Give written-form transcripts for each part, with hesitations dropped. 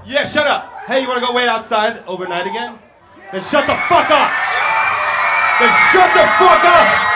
Yeah, shut up. Hey, you wanna go wait outside overnight again? Then shut the fuck up! Then shut the fuck up!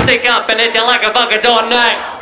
Stick up and hit you like a bucket tornado.